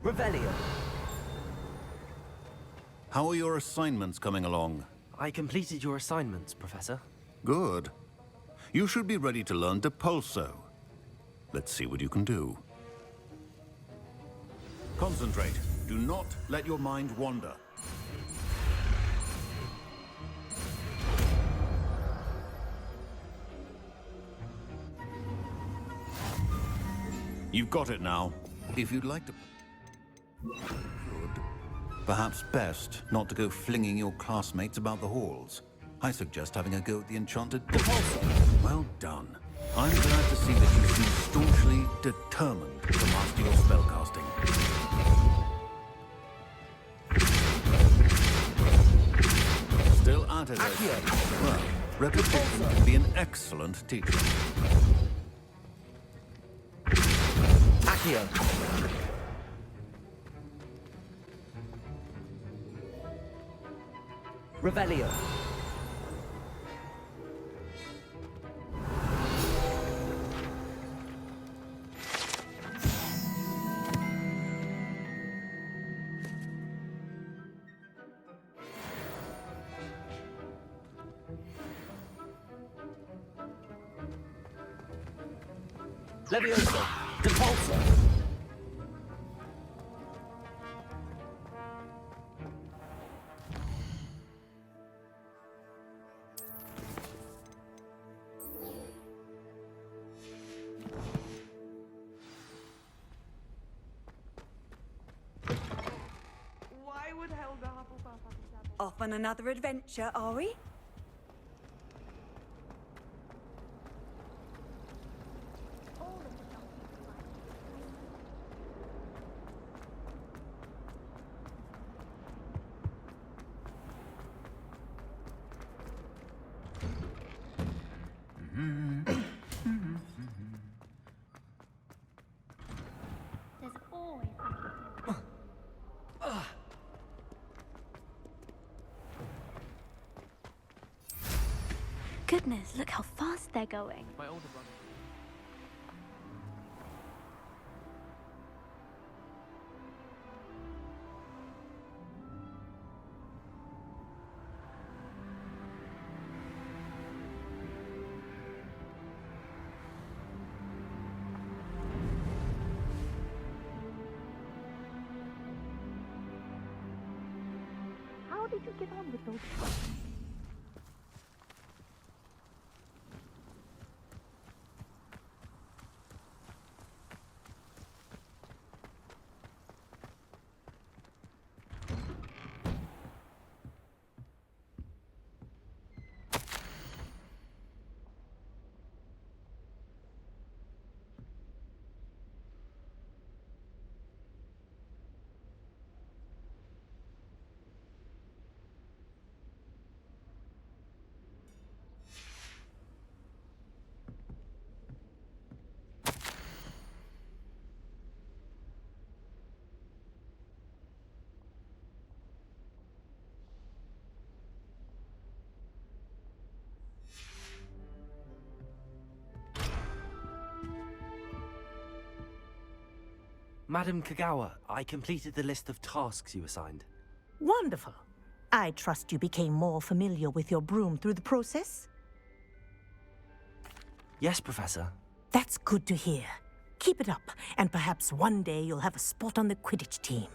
Revelio. How are your assignments coming along? I completed your assignments, Professor. Good. You should be ready to learn Depulso. Let's see what you can do. Concentrate. Do not let your mind wander. You've got it now. If you'd like to... Good. Perhaps best not to go flinging your classmates about the halls. I suggest having a go at the enchanted Depulso. Well done. I'm glad to see that you seem staunchly determined to master your spellcasting. Still at it, eh? Well, repetition can be an excellent teacher. Accio. Revelio. Levioso. Depulso. Why would Helga Hufflepuff have a double? Off on another adventure, are we? There's always Goodness, look how fast they're going. My older brother. How did you get on with those? Madam Kagawa, I completed the list of tasks you assigned. Wonderful. I trust you became more familiar with your broom through the process? Yes, Professor. That's good to hear. Keep it up, and perhaps one day you'll have a spot on the Quidditch team.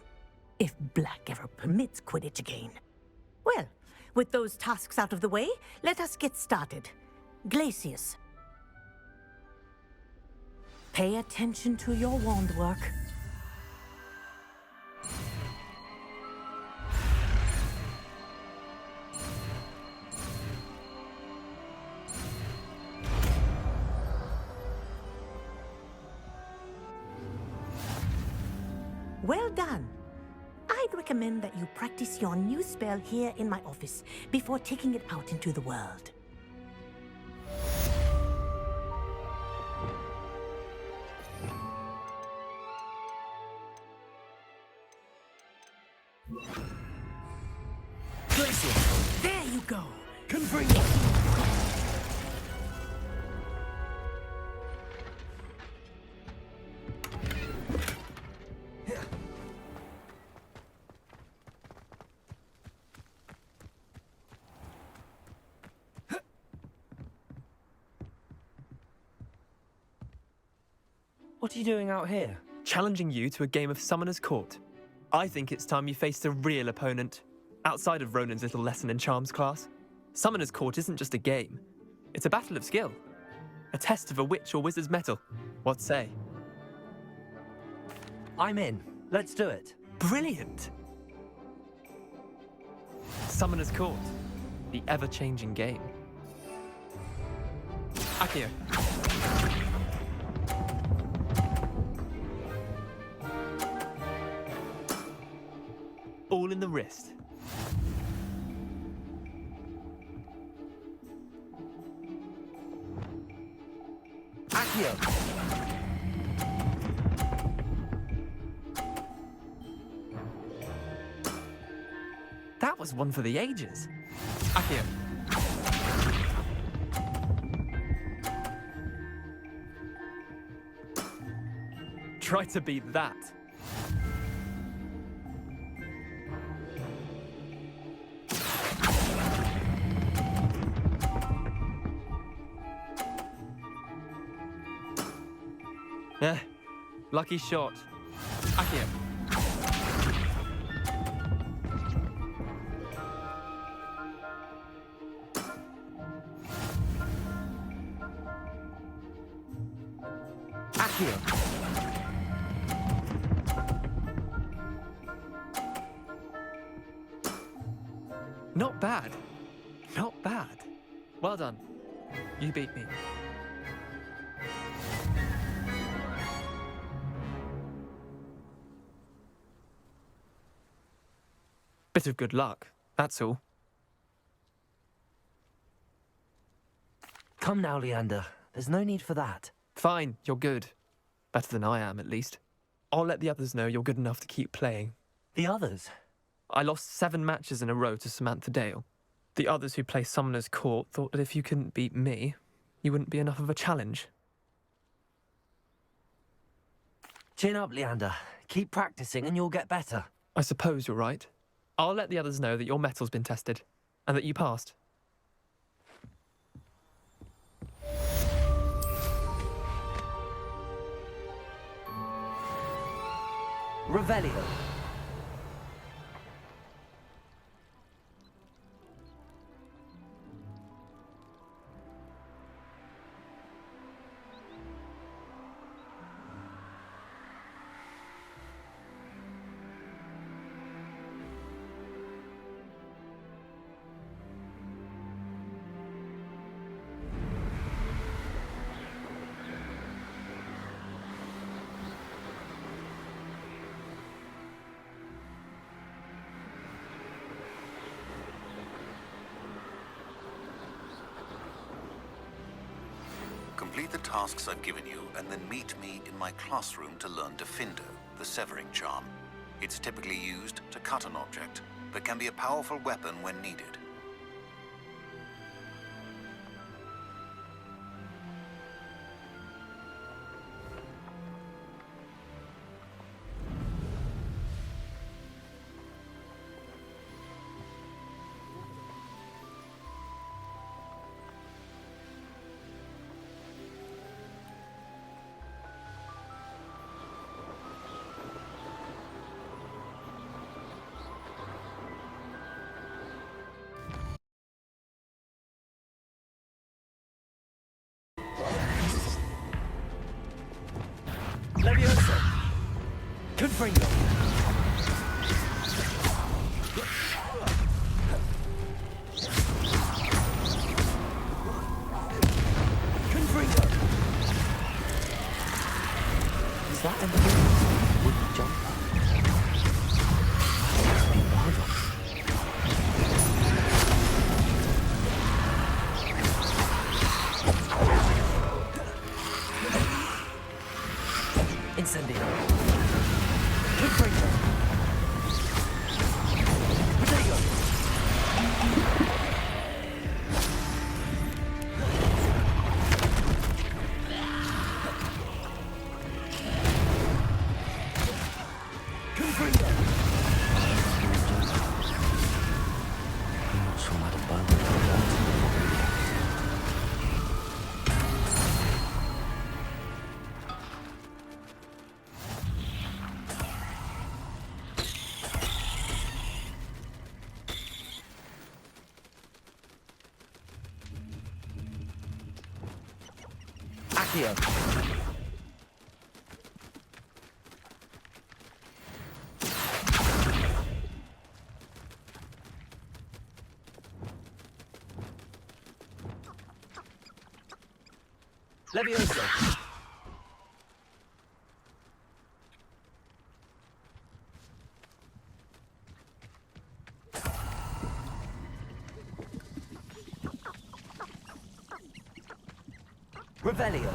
If Black ever permits Quidditch again. Well, with those tasks out of the way, let us get started. Glacius. Pay attention to your wand work. Well done. I'd recommend that you practice your new spell here in my office before taking it out into the world. Clases! There you go. Confringo! What are you doing out here? Challenging you to a game of Summoner's Court. I think it's time you faced a real opponent, outside of Ronan's little lesson in charms class. Summoner's Court isn't just a game. It's a battle of skill. A test of a witch or wizard's mettle. What say? I'm in. Let's do it. Brilliant! Summoner's Court. The ever-changing game. Accio. All in the wrist. Accio! That was one for the ages. Accio. Try to beat that. Lucky shot. Accio. Accio! Not bad. Not bad. Well done. You beat me. Bit of good luck, that's all. Come now, Leander. There's no need for that. Fine, you're good. Better than I am, at least. I'll let the others know you're good enough to keep playing. The others? I lost 7 matches in a row to Samantha Dale. The others who play Summoner's Court thought that if you couldn't beat me, you wouldn't be enough of a challenge. Chin up, Leander. Keep practicing and you'll get better. I suppose you're right. I'll let the others know that your metal's been tested, and that you passed. Revelio. Complete the tasks I've given you, and then meet me in my classroom to learn Atendiendo, the severing charm. It's typically used to cut an object, but can be a powerful weapon when needed. Leviosa! Confringo! Confringo! Is that anything? Wouldn't jump? Incendio. Confringo. Protego. Confringo. I'm not sure Madam Bowman will want to know what we do. Accio. Levioso. Revelio.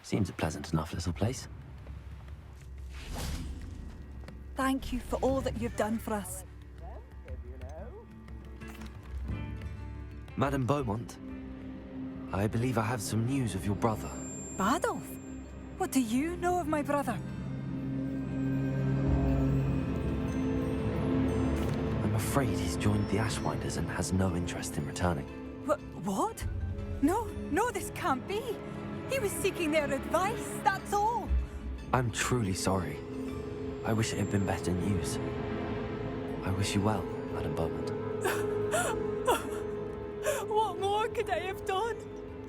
Seems a pleasant enough little place. Thank you for all that you've done for us. Madam Beaumont, I believe I have some news of your brother. Badolf? What do you know of my brother? I'm afraid he's joined the Ashwinders and has no interest in returning. What? No, this can't be. He was seeking their advice, that's all. I'm truly sorry. I wish it had been better news. I wish you well, Madam Beaumont. What more could I have done?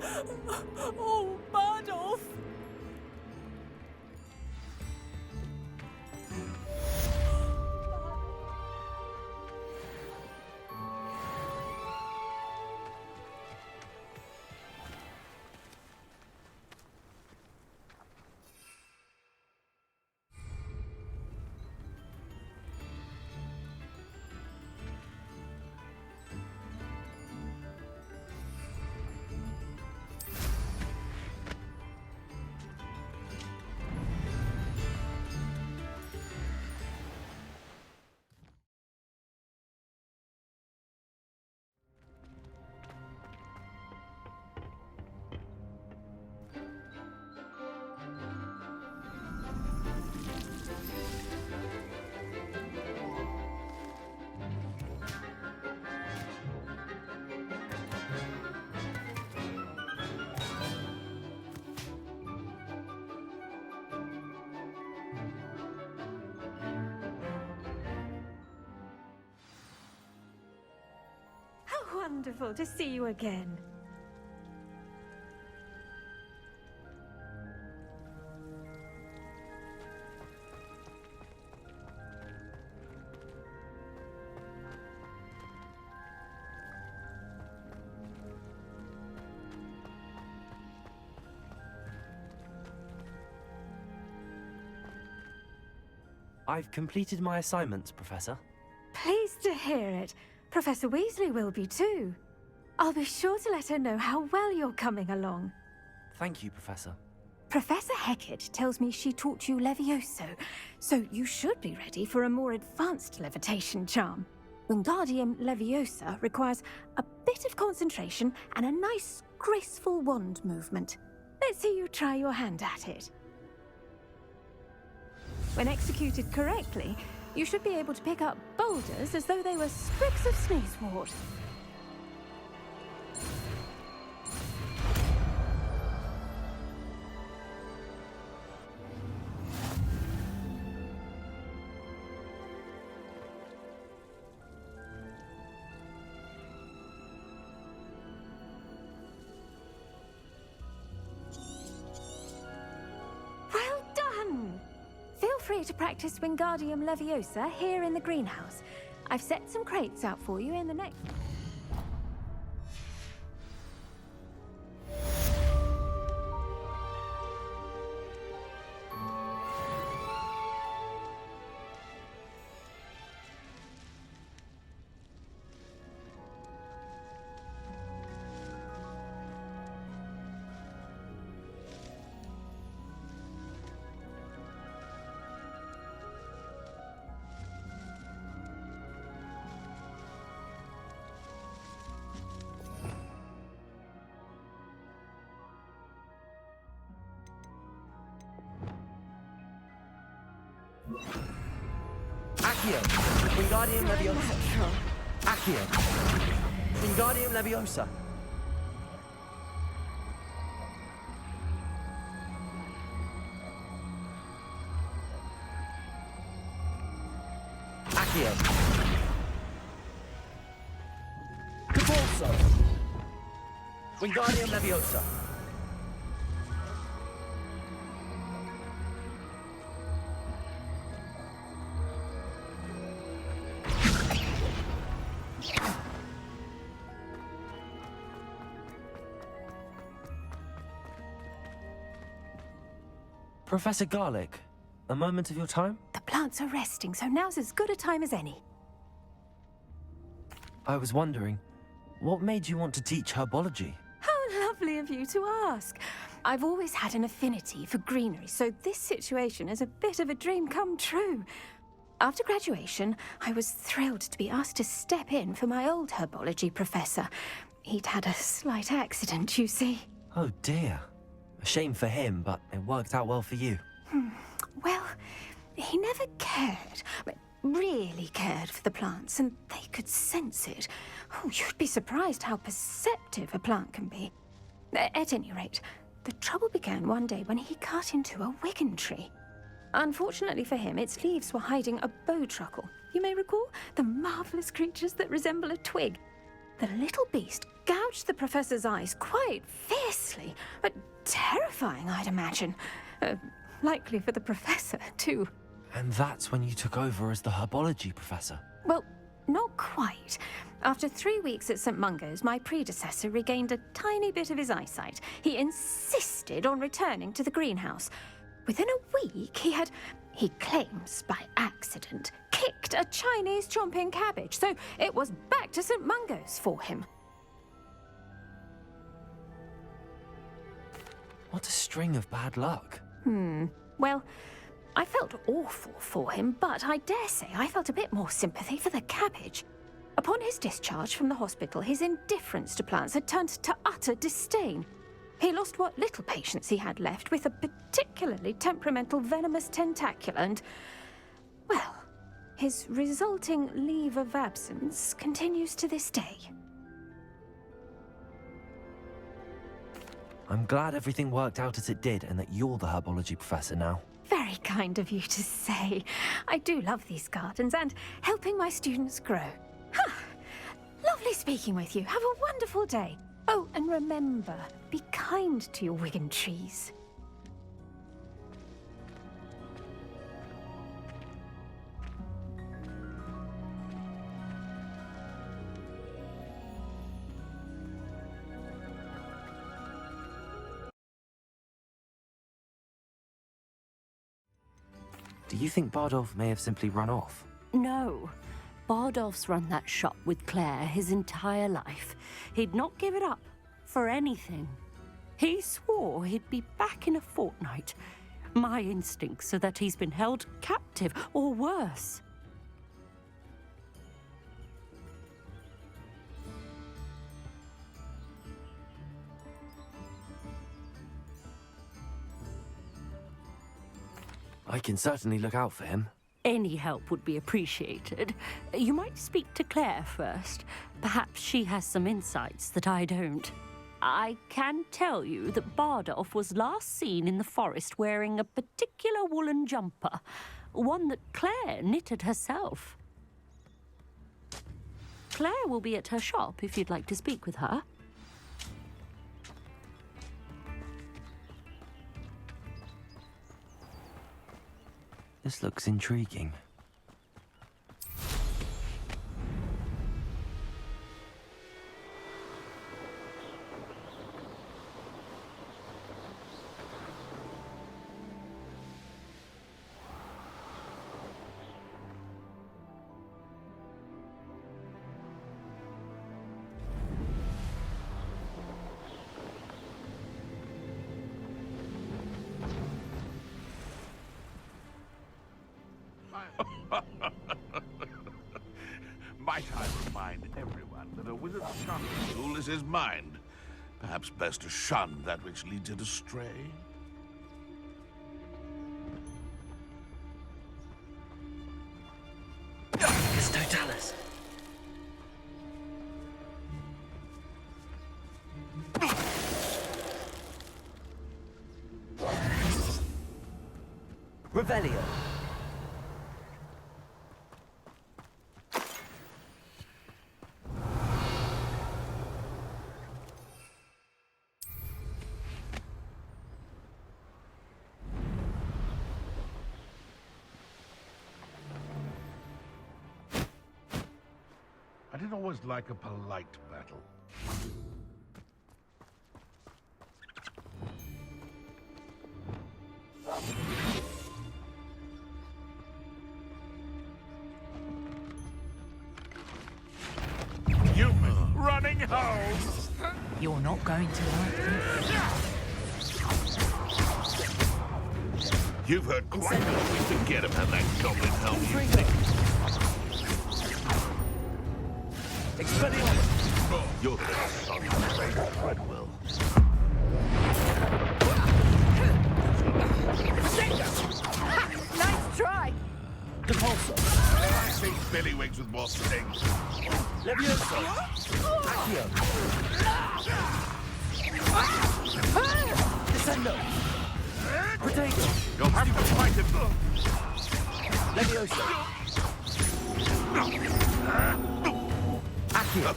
Oh, Badolf. Wonderful to see you again. I've completed my assignments, Professor. Pleased to hear it. Professor Weasley will be too. I'll be sure to let her know how well you're coming along. Thank you, Professor. Professor Hecat tells me she taught you Levioso, so you should be ready for a more advanced levitation charm. Wingardium Leviosa requires a bit of concentration and a nice, graceful wand movement. Let's see you try your hand at it. When executed correctly, you should be able to pick up boulders as though they were sprigs of sneezewort. free to practice Wingardium Leviosa here in the greenhouse. I've set some crates out for you in the next... Accio! Wingardium Leviosa! Accio! Wingardium Leviosa! Accio! Capulso! Wingardium Leviosa! Professor Garlic, a moment of your time? The plants are resting, so now's as good a time as any. I was wondering, what made you want to teach herbology? How lovely of you to ask. I've always had an affinity for greenery, so this situation is a bit of a dream come true. After graduation, I was thrilled to be asked to step in for my old herbology professor. He'd had a slight accident, you see. Oh dear. A shame for him, but it worked out well for you. Well, he never cared, really cared for the plants, and they could sense it. Oh, you'd be surprised how perceptive a plant can be. At any rate, the trouble began one day when he cut into a wigan tree. Unfortunately for him, its leaves were hiding a bowtruckle. You may recall the marvelous creatures that resemble a twig. The little beast gouged the professor's eyes quite fiercely, but terrifying, I'd imagine. Likely for the professor, too. And that's when you took over as the herbology professor? Well, not quite. After 3 weeks at St. Mungo's, my predecessor regained a tiny bit of his eyesight. He insisted on returning to the greenhouse. Within a week, he claims by accident, kicked a Chinese chomping cabbage, so it was back to St. Mungo's for him. What a string of bad luck. Well, I felt awful for him, but I dare say I felt a bit more sympathy for the cabbage. Upon his discharge from the hospital, his indifference to plants had turned to utter disdain. He lost what little patience he had left with a particularly temperamental venomous tentacula and, well, his resulting leave of absence continues to this day. I'm glad everything worked out as it did and that you're the herbology professor now. Very kind of you to say. I do love these gardens and helping my students grow. Lovely speaking with you. Have a wonderful day. Oh, and remember, be kind to your wigan trees. Do you think Bardolph may have simply run off? No. Bardolph's run that shop with Claire his entire life. He'd not give it up for anything. He swore he'd be back in a fortnight. My instincts are that he's been held captive, or worse. I can certainly look out for him. Any help would be appreciated. You might speak to Claire first. Perhaps she has some insights that I don't. I can tell you that Bardolph was last seen in the forest wearing a particular woolen jumper, one that Claire knitted herself. Claire will be at her shop if you'd like to speak with her. This looks intriguing. Might I remind everyone that a wizard's sharpening tool is his mind. Perhaps best to shun that which leads it astray. It's Totalis. Revelio. I didn't always like a polite battle. You've been running home! You're not going to like this. You've heard quite enough to forget about that goblin helm you Expelliarmus! You're the son of Treadwell. Nice try! Depulso! I see Billywigs with more sting. Levioso! Accio! Descendo! Protego! You'll have to fight him. Levioso! Accio!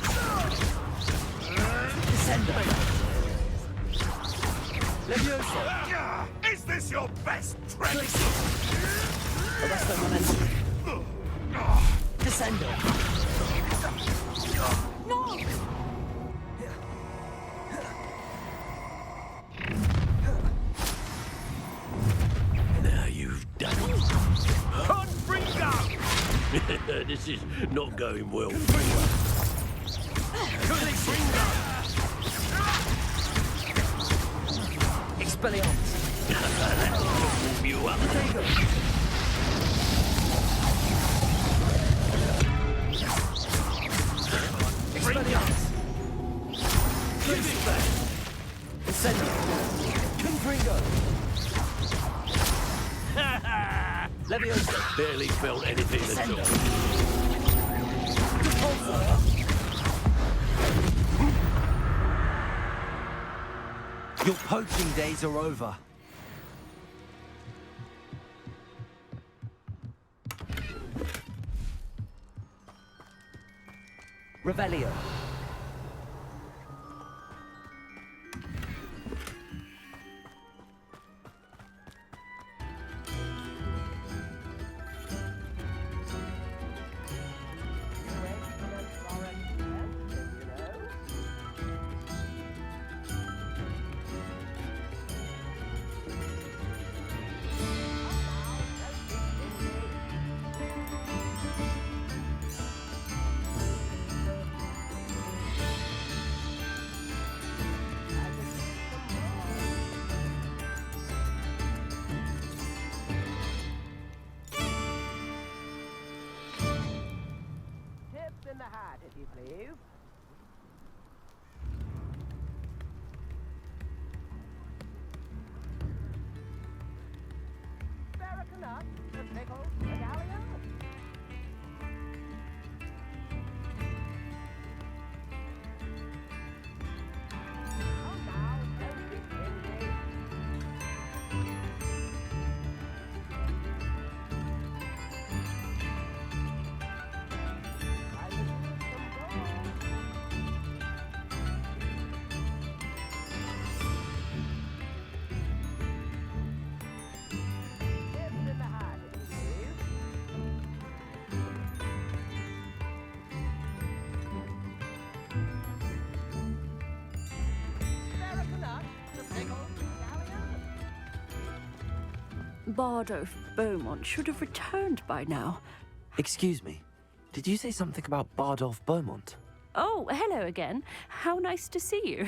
Descendo! Levioso! Is this your best trick? Arresto momentum! Descendo! No! Now you've done it. Confringo! This is not going well. Expelliarmus! That'll warm you up. Expelliarmus! Descendo! Confringo! Levioso! Barely felt anything at all. Your poaching days are over. Revelio. In the hat, if you please. Barracanut, the pickle, medallion. Oh, now, don't be stingy. Bardo of Beaumont should have returned by now. Excuse me. Did you say something about Bardolph Beaumont? Oh, hello again. How nice to see you.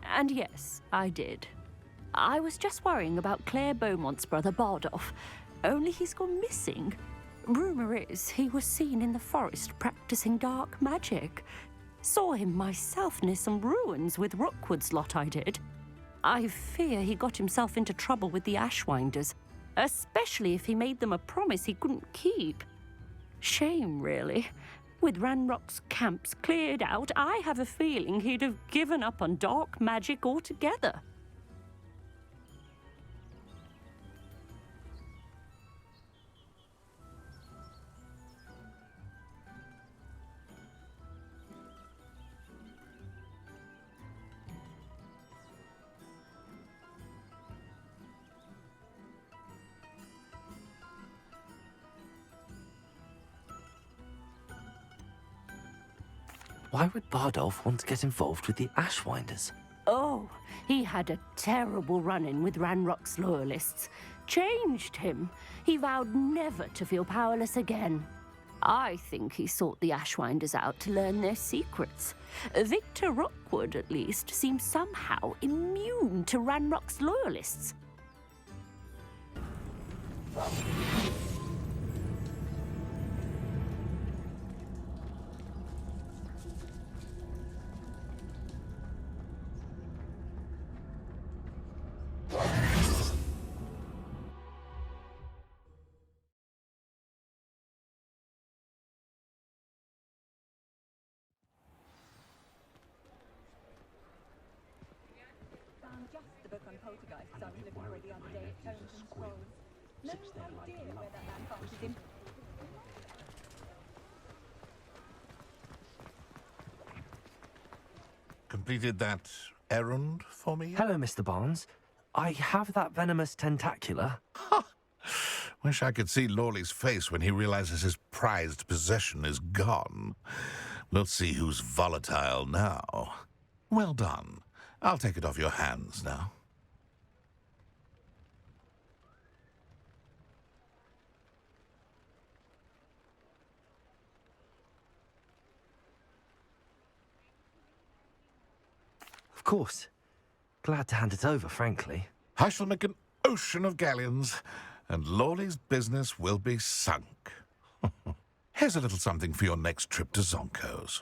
And yes, I did. I was just worrying about Claire Beaumont's brother Bardolph, only he's gone missing. Rumour is he was seen in the forest practicing dark magic. Saw him myself near some ruins with Rookwood's lot I did. I fear he got himself into trouble with the Ashwinders, especially if he made them a promise he couldn't keep. Shame, really. With Ranrock's camps cleared out, I have a feeling he'd have given up on dark magic altogether. Why would Bardolph want to get involved with the Ashwinders? Oh, he had a terrible run-in with Ranrock's loyalists. Changed him. He vowed never to feel powerless again. I think he sought the Ashwinders out to learn their secrets. Victor Rookwood, at least, seems somehow immune to Ranrock's loyalists. Just the book on poltergeists I was looking for the other day at Tones and Scrolls. No idea where that landmark is in. Completed that errand for me? Hello, Mr. Barnes. I have that venomous tentacula. Wish I could see Lawley's face when he realizes his prized possession is gone. We'll see who's volatile now. Well done. I'll take it off your hands now. Of course. Glad to hand it over, frankly. I shall make an ocean of galleons, and Lawley's business will be sunk. Here's a little something for your next trip to Zonko's.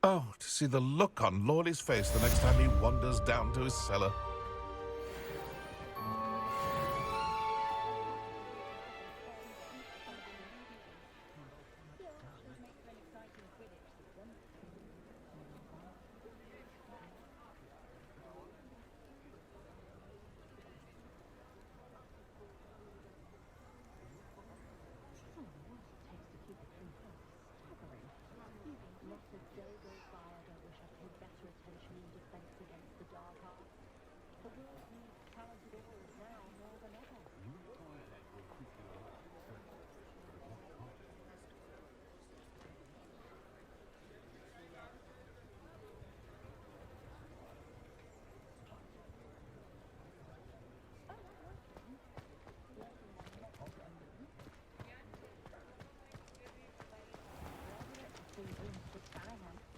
Oh, to see the look on Lawley's face the next time he wanders down to his cellar.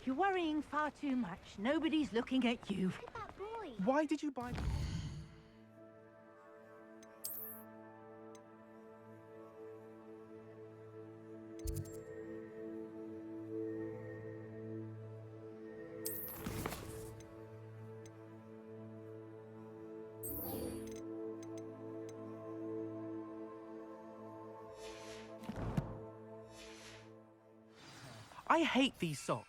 You're worrying far too much. Nobody's looking at you. Look at that boy. Why did you buy... I hate these socks.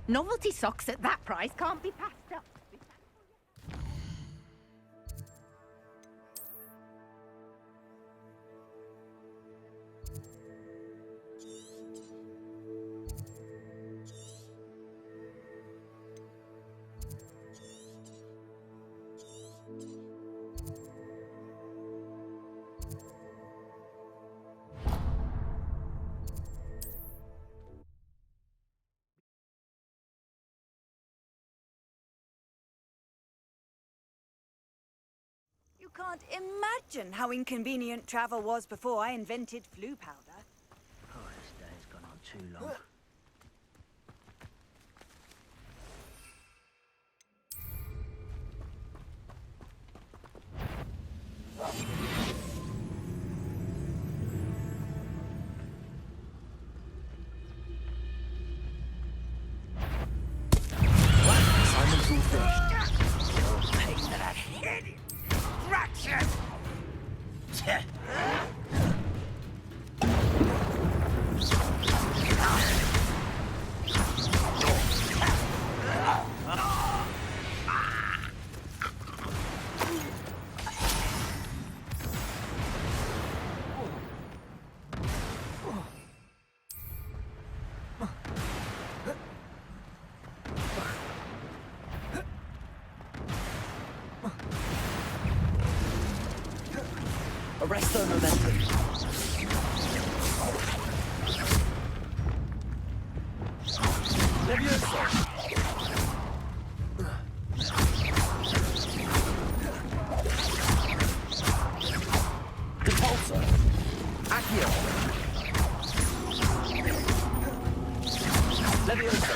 Novelty socks at that price can't be passed up. can't imagine how inconvenient travel was before I invented flu powder. Oh, this day's gone on too long. Simon's all finished. Take that head! Fraction! Arresto momentum. Levioso. Repulsor. Accio. Levioso.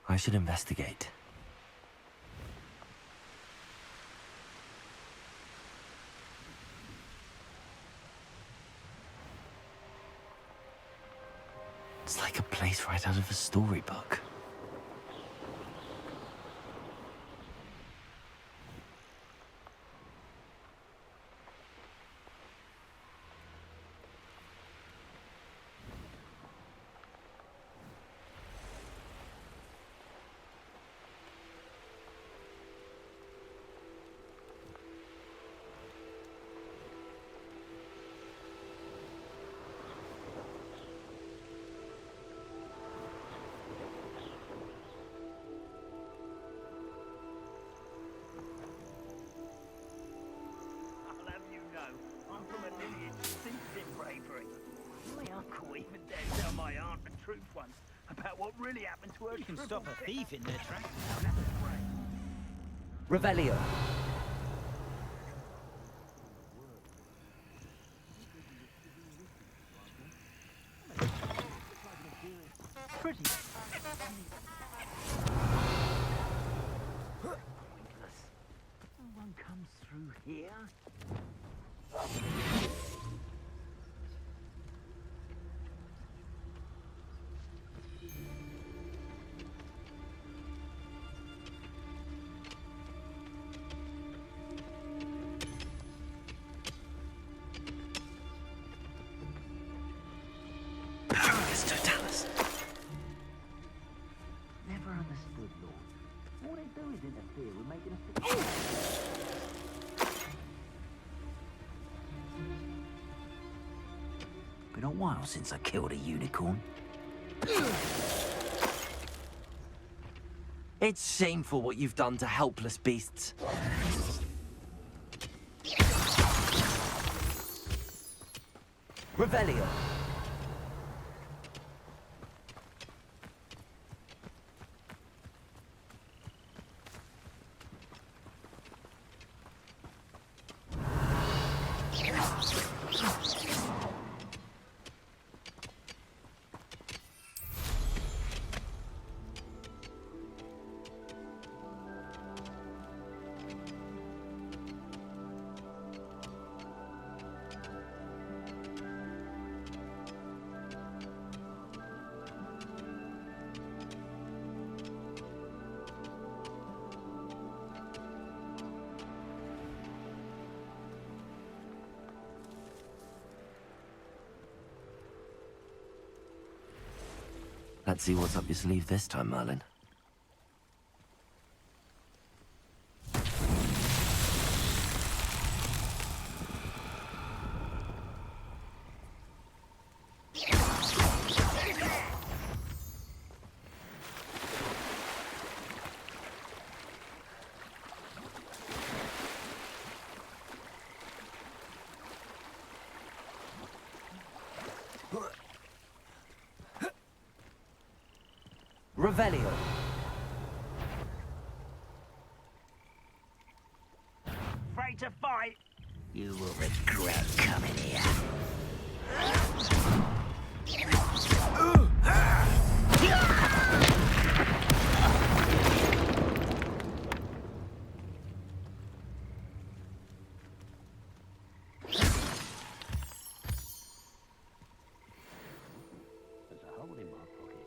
I should investigate. It's like a place right out of a storybook. About what really happened to her. You can stop a thief in their tracks. Revelio. Pretty. No one comes through here. Never understood, Lord. All they do is interfere with making us... Been a while since I killed a unicorn. It's shameful what you've done to helpless beasts. Revelio. Let's see what's up your sleeve this time, Merlin. Revelio. Afraid to fight? You will regret coming here. There's a hole in my pocket.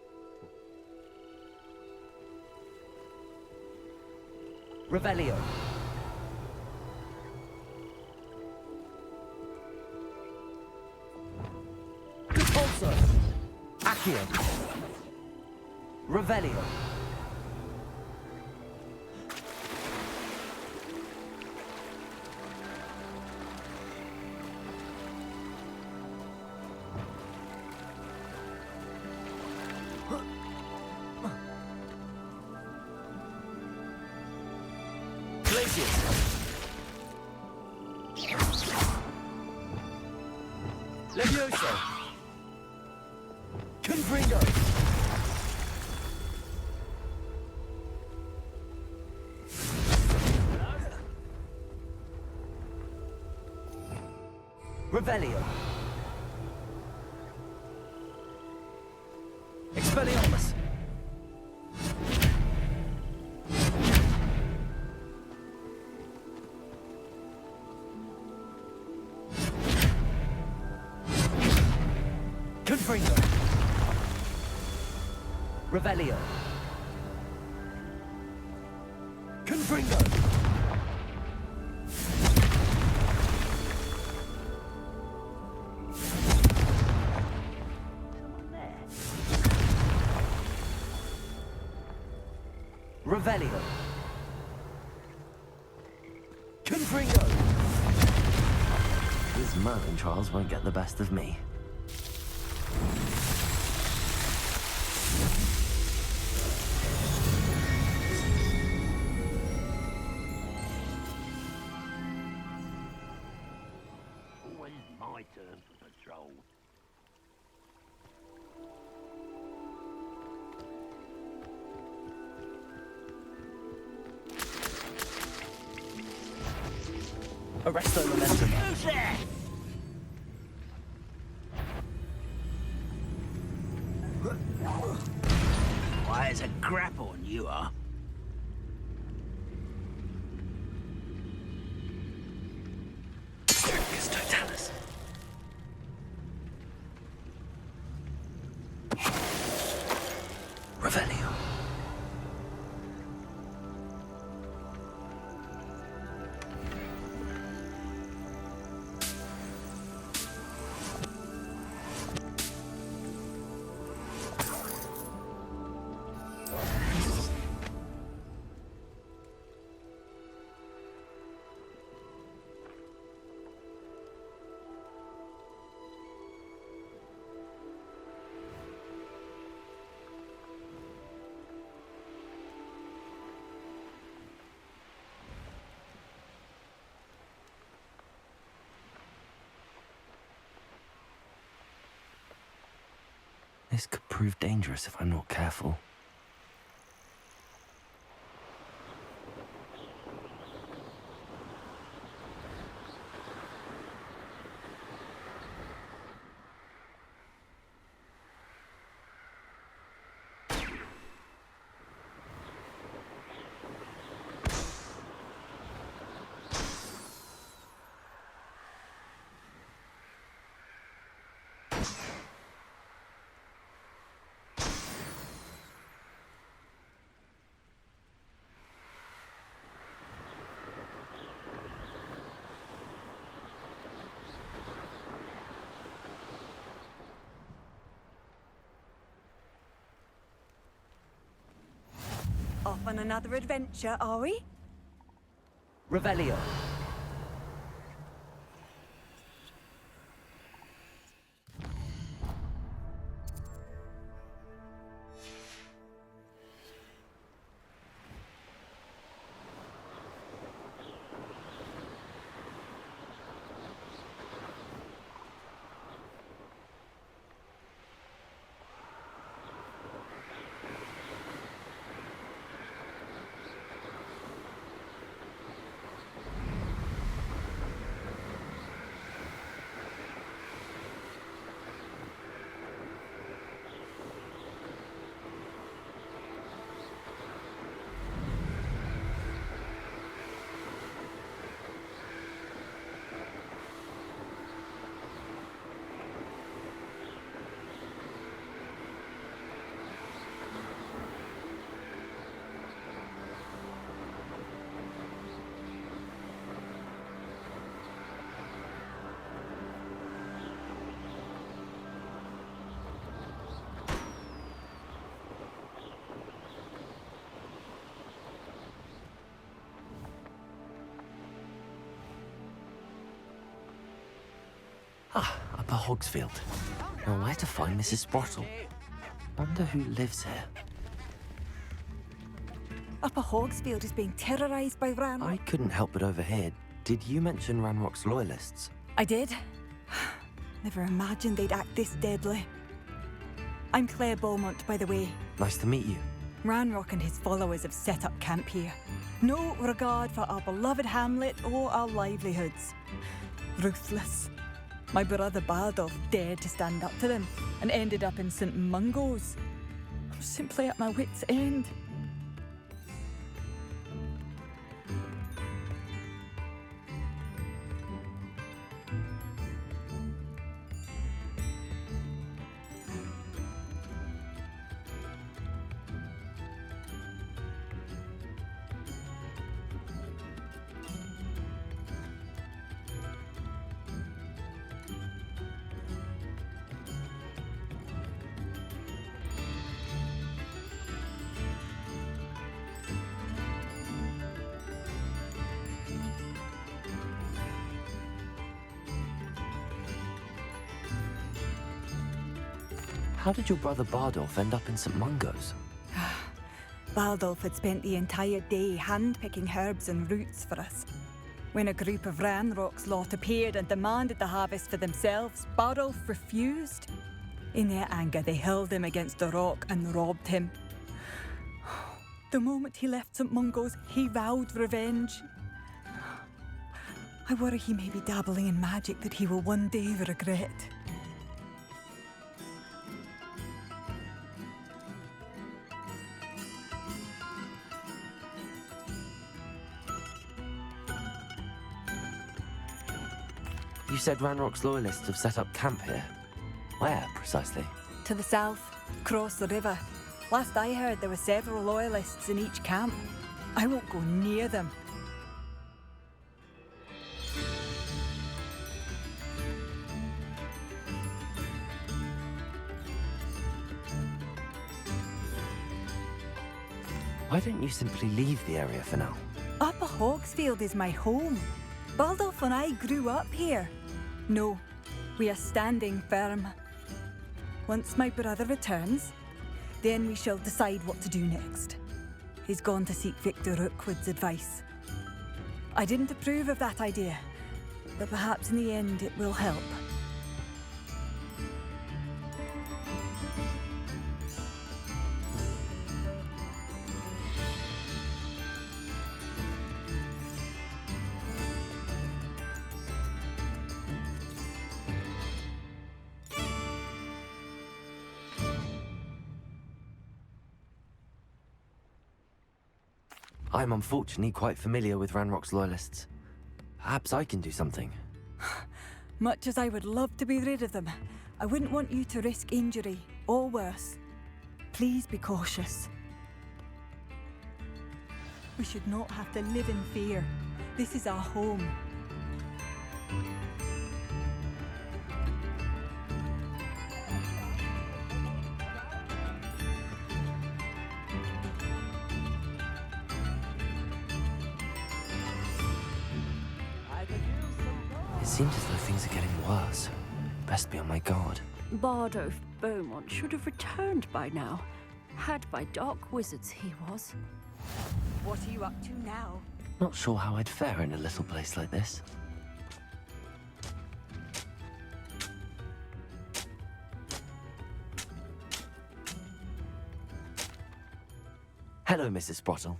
Revelio. Repulso. Accio. Revelio. Clases. Levioso. Confringo. Revelio. Expelliarmus. Confringo. Revelio. Confringo. Revelio. Confringo. These Merlin trials won't get the best of me. Always my turn for patrol. Arresto momentum. Who's there? Why, it's a grapple on you are. Circus Totalis. Revelio. This could prove dangerous if I'm not careful. Off on another adventure, are we? Revelio. Ah, Upper Hogsfield. Now where to find Mrs. Sprottle? Wonder who lives here. Upper Hogsfield is being terrorised by Ranrock. I couldn't help but overhear. Did you mention Ranrock's loyalists? I did. Never imagined they'd act this deadly. I'm Claire Beaumont, by the way. Nice to meet you. Ranrock and his followers have set up camp here. No regard for our beloved hamlet or our livelihoods. Ruthless. My brother Bardolph dared to stand up to them and ended up in St. Mungo's. I'm simply at my wit's end. How did your brother Bardolph end up in St. Mungo's? Bardolph had spent the entire day hand-picking herbs and roots for us. When a group of Ranrock's lot appeared and demanded the harvest for themselves, Bardolph refused. In their anger, they hurled him against the rock and robbed him. The moment he left St. Mungo's, he vowed revenge. I worry he may be dabbling in magic that he will one day regret. You said Ranrock's loyalists have set up camp here. Where, precisely? To the south, across the river. Last I heard, there were several loyalists in each camp. I won't go near them. Why don't you simply leave the area for now? Upper Hogsfield is my home. Bardolph and I grew up here. No, we are standing firm. Once my brother returns, then we shall decide what to do next. He's gone to seek Victor Rookwood's advice. I didn't approve of that idea, but perhaps in the end it will help. I'm unfortunately quite familiar with Ranrock's loyalists. Perhaps I can do something. Much as I would love to be rid of them, I wouldn't want you to risk injury, or worse. Please be cautious. We should not have to live in fear. This is our home. It seems as though things are getting worse. Best be on my guard. Bardolph Beaumont should have returned by now. Had by dark wizards he was. What are you up to now? Not sure how I'd fare in a little place like this. Hello, Mrs. Sprottle.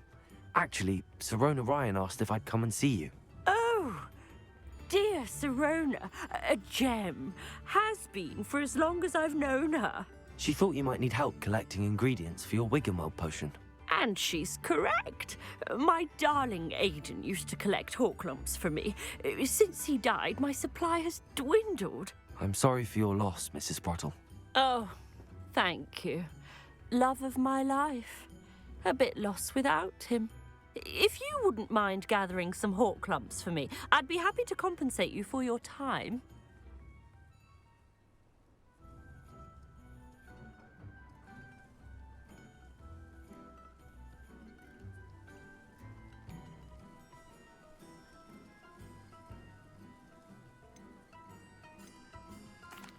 Actually, Sirona Ryan asked if I'd come and see you. Oh, dear Sirona, a gem. Has been for as long as I've known her. She thought you might need help collecting ingredients for your Wiggenweld potion. And she's correct. My darling Aidan used to collect hawklumps for me. Since he died, my supply has dwindled. I'm sorry for your loss, Mrs. Sprottle. Oh, thank you. Love of my life. A bit lost without him. If you wouldn't mind gathering some hawk lumps for me, I'd be happy to compensate you for your time.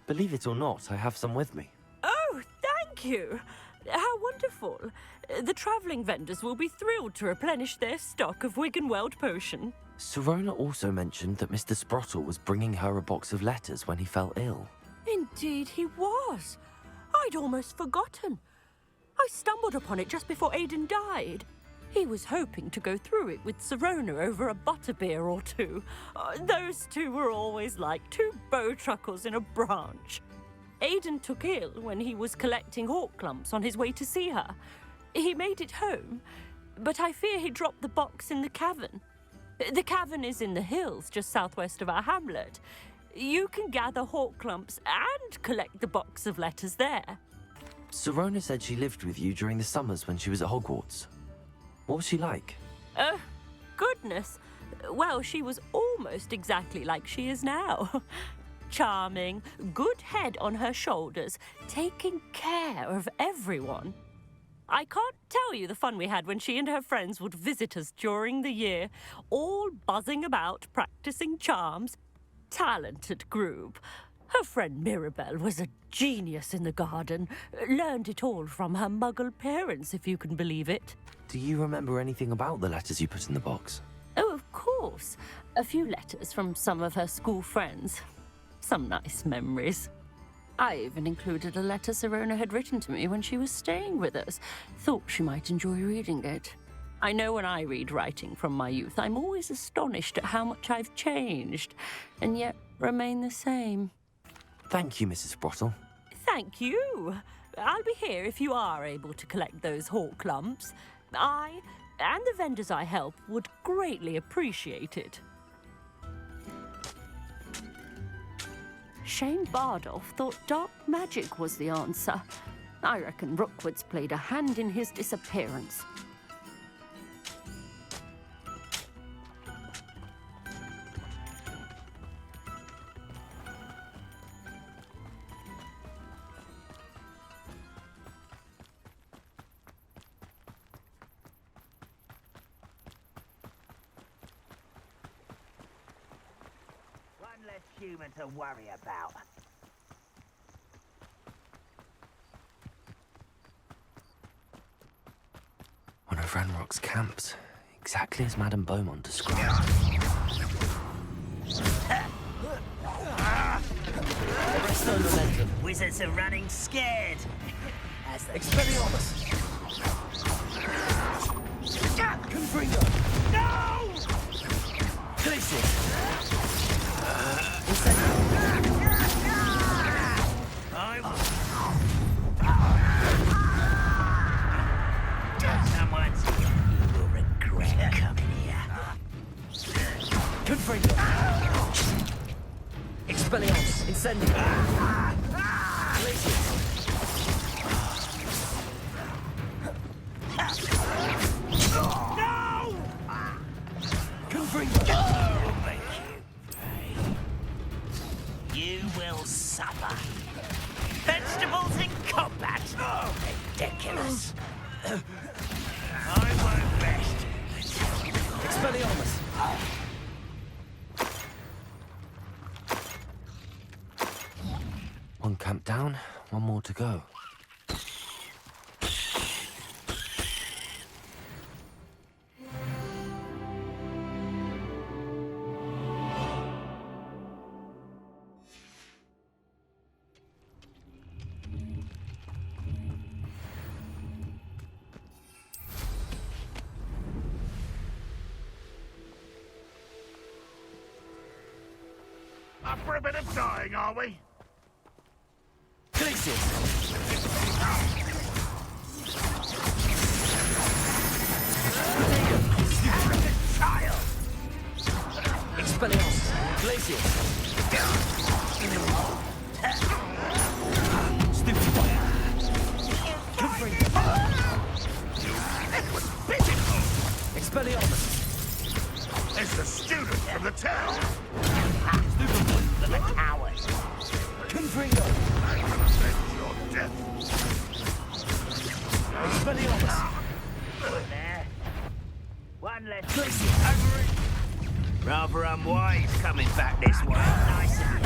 Believe it or not, I have some with me. Oh, thank you. How wonderful. The travelling vendors will be thrilled to replenish their stock of Wiggenweld potion. Sirona also mentioned that Mr. Sprottle was bringing her a box of letters when he fell ill. Indeed he was. I'd almost forgotten. I stumbled upon it just before Aidan died. He was hoping to go through it with Sirona over a butterbeer or two. Those two were always like two bowtruckles in a branch. Aidan took ill when he was collecting hawk clumps on his way to see her. He made it home, but I fear he dropped the box in the cavern. The cavern is in the hills just southwest of our hamlet. You can gather hawk clumps and collect the box of letters there. Sirona said she lived with you during the summers when she was at Hogwarts. What was she like? Oh, goodness. Well, she was almost exactly like she is now. Charming, good head on her shoulders, taking care of everyone. I can't tell you the fun we had when she and her friends would visit us during the year, all buzzing about, practicing charms. Talented group. Her friend Mirabelle was a genius in the garden. Learned it all from her muggle parents, if you can believe it. Do you remember anything about the letters you put in the box? Oh, of course. A few letters from some of her school friends. Some nice memories. I even included a letter Sirona had written to me when she was staying with us. Thought she might enjoy reading it. I know when I read writing from my youth, I'm always astonished at how much I've changed, and yet remain the same. Thank you, Mrs. Sprottle. Thank you. I'll be here if you are able to collect those hawk clumps. I, and the vendors I help, would greatly appreciate it. Shane Bardolph thought dark magic was the answer. I reckon Rookwood's played a hand in his disappearance. Human to worry about. One of Ranrock's camps, exactly as Madame Beaumont described. The rest of the momentum. Wizards are running scared. As they Expelliarmus. Confringo. No! Clases. You will regret coming here. Confringo. Expelliarmus. Incendio. Glacius. No! Confringo. You will suffer. Vegetables in combat. Ridiculous. I won't rest. Expelliarmus. One camp down, one more to go. Up for a bit of dying, are we? Glacius. Child. Expelliarmus. Glacius. Stupid boy. Confringo. That was pitiful. Expelliarmus. It's the student from the town. Stupid boy for the coward. Confringo. I'm gonna avenge your death. Expelliarmus. There. One less Glacius. Over it. Rather unwise coming back this way. Nice and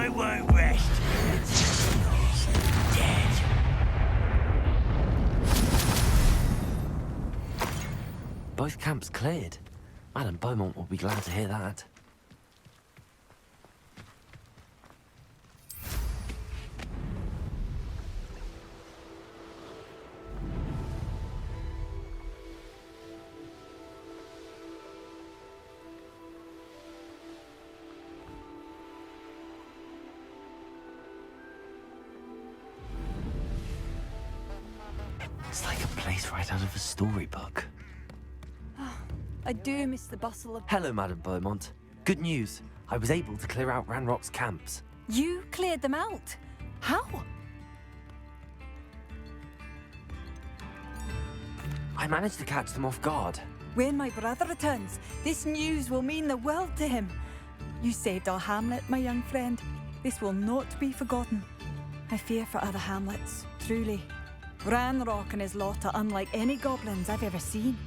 I won't rest until he's dead. Both camps cleared. Madame Beaumont will be glad to hear that. It's like a place right out of a storybook. I do miss the bustle of... Hello, Madame Beaumont. Good news. I was able to clear out Ranrock's camps. You cleared them out? How? I managed to catch them off guard. When my brother returns, this news will mean the world to him. You saved our hamlet, my young friend. This will not be forgotten. I fear for other hamlets, truly. Ranrock and his lot are unlike any goblins I've ever seen.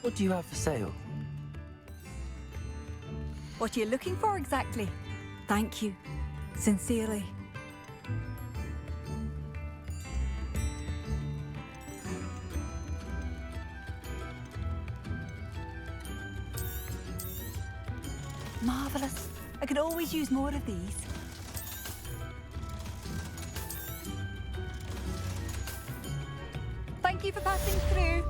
What do you have for sale? What are you looking for exactly? Thank you. Sincerely. Marvellous. I could always use more of these. Thank you for passing through.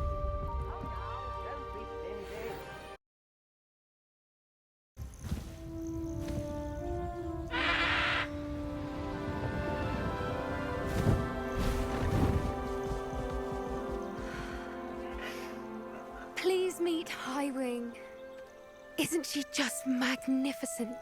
Please meet Highwing. Isn't she just magnificent?